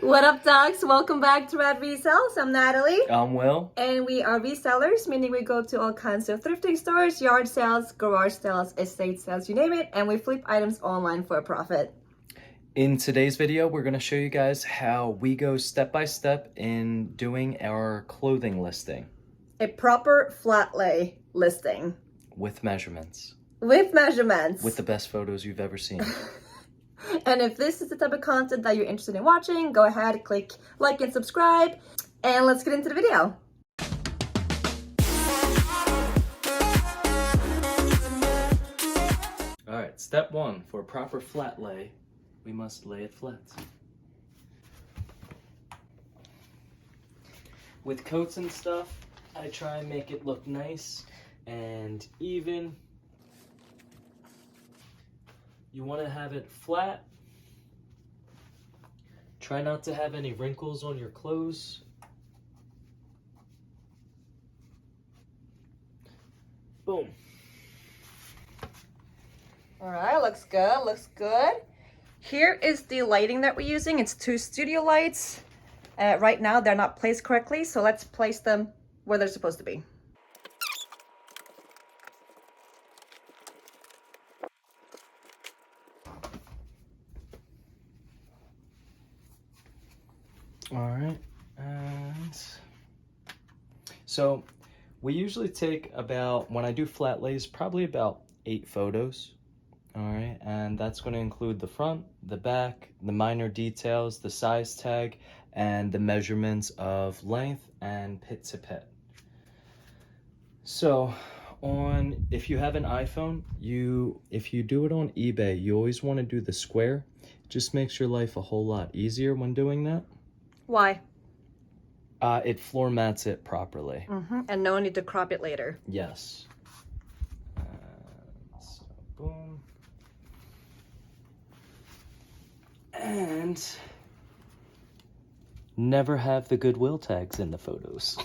What up, dogs? Welcome back to Red Resells. I'm Natalie. I'm Will. And we are resellers, meaning we go to all kinds of thrifting stores, yard sales, garage sales, estate sales, you name it, and we flip items online for a profit. In today's video, we're going to show you guys how we go step by step in doing our clothing listing. A proper Flatlay listing. With measurements. With measurements. With the best photos you've ever seen. And if this is the type of content that you're interested in watching, go ahead, click like and subscribe, and let's get into the video. All right, step one, for a proper flat lay, we must lay it flat. With coats and stuff, I try and make it look nice and even. You want to have it flat. Try not to have any wrinkles on your clothes. Boom. All right, looks good, looks good. Here is the lighting that we're using. It's two studio lights. Right now, they're not placed correctly, so let's place them where they're supposed to be. All right, and so we usually take about, when I do flat lays, probably about 8 photos. All right, and that's going to include the front, the back, the minor details, the size tag, and the measurements of length and pit to pit. So if you have an iPhone, if you do it on eBay, you always want to do the square. It just makes your life a whole lot easier when doing that. Why? It floor mats it properly. And no need to crop it later. Yes. So, boom. And never have the Goodwill tags in the photos.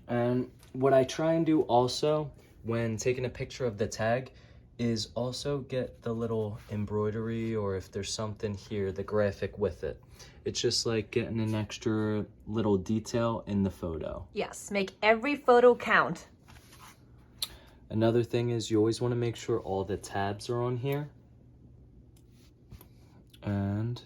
And what I try and do also when taking a picture of the tag is also get the little embroidery, or if there's something here, the graphic with it. It's just like getting an extra little detail in the photo. Yes, make every photo count. Another thing is you always want to make sure all the tabs are on here. And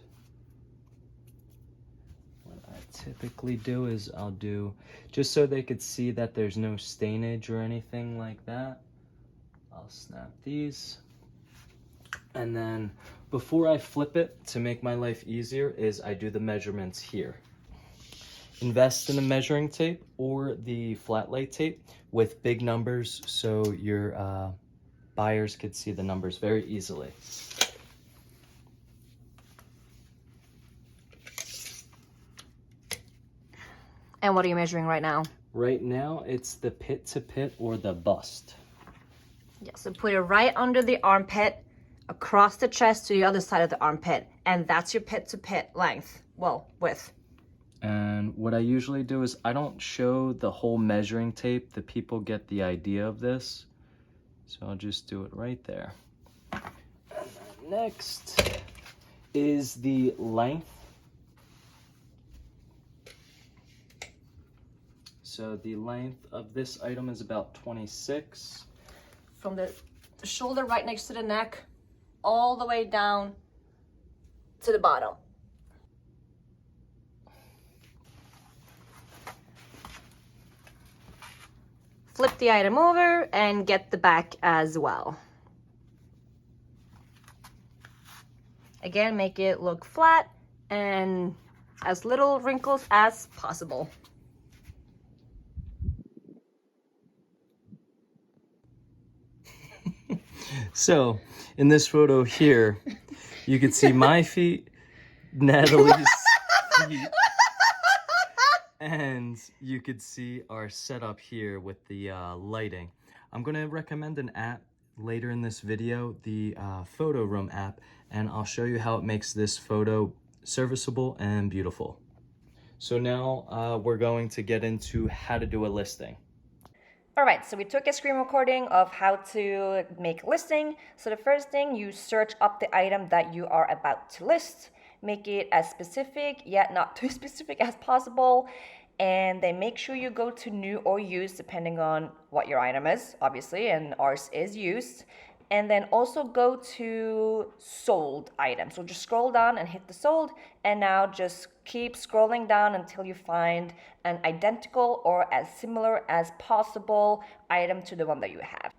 what I typically do is I'll do, just so they could see that there's no stainage or anything like that, I'll snap these. And then before I flip it, to make my life easier, is I do the measurements here. Invest in the measuring tape or the Flatlay tape with big numbers so your buyers could see the numbers very easily. And what are you measuring right now? Right now, it's the pit to pit or the bust. Yeah, so put it right under the armpit, across the chest to the other side of the armpit. And that's your pit to pit length. Well, width. And what I usually do is I don't show the whole measuring tape. The people get the idea of this. So I'll just do it right there. And then next is the length. So the length of this item is about 26. From the shoulder right next to the neck, all the way down to the bottom. Flip the item over and get the back as well. Again, make it look flat and as little wrinkles as possible. So in this photo here, you can see my feet, Natalie's feet, and you could see our setup here with the lighting. I'm going to recommend an app later in this video, the Photo Room app, and I'll show you how it makes this photo serviceable and beautiful. So now we're going to get into how to do a listing. All right, so we took a screen recording of how to make a listing. So the first thing, you search up the item that you are about to list. Make it as specific, yet not too specific as possible. And then make sure you go to new or used, depending on what your item is, obviously, and ours is used. And then also go to sold items. So just scroll down and hit the sold, and now just keep scrolling down until you find an identical or as similar as possible item to the one that you have.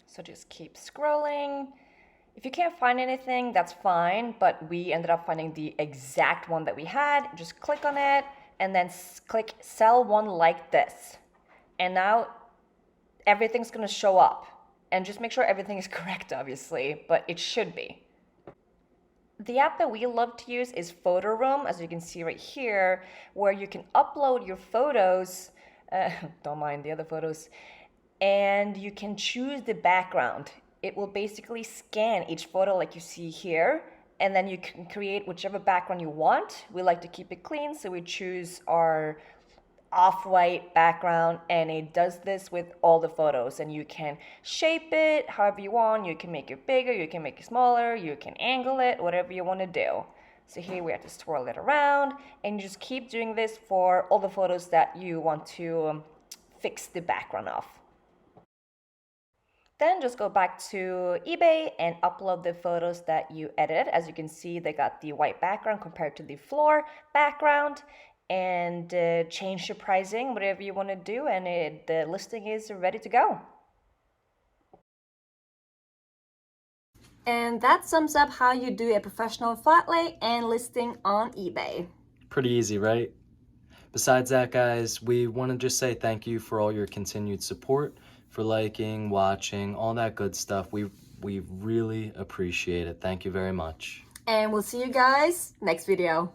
So just keep scrolling. If you can't find anything, that's fine, but we ended up finding the exact one that we had. Just click on it and then click sell one like this. And now everything's gonna show up. And just make sure everything is correct, obviously, but it should be. The app that we love to use is Photo Room, as you can see right here, where you can upload your photos, don't mind the other photos, and you can choose the background. It will basically scan each photo like you see here, and then you can create whichever background you want. We like to keep it clean, so we choose our off-white background, and it does this with all the photos, and you can shape it however you want. You can make it bigger, you can make it smaller, you can angle it, whatever you want to do. So here we have to swirl it around, and you just keep doing this for all the photos that you want to fix the background of. Then just go back to eBay and upload the photos that you edited. As you can see, they got the white background compared to the floor background, and change the pricing, whatever you want to do, and the listing is ready to go. And that sums up how you do a professional flat lay and listing on eBay. Pretty easy, right? Besides that, guys, we want to just say thank you for all your continued support, for liking, watching, all that good stuff. We really appreciate it. Thank you very much. And we'll see you guys next video.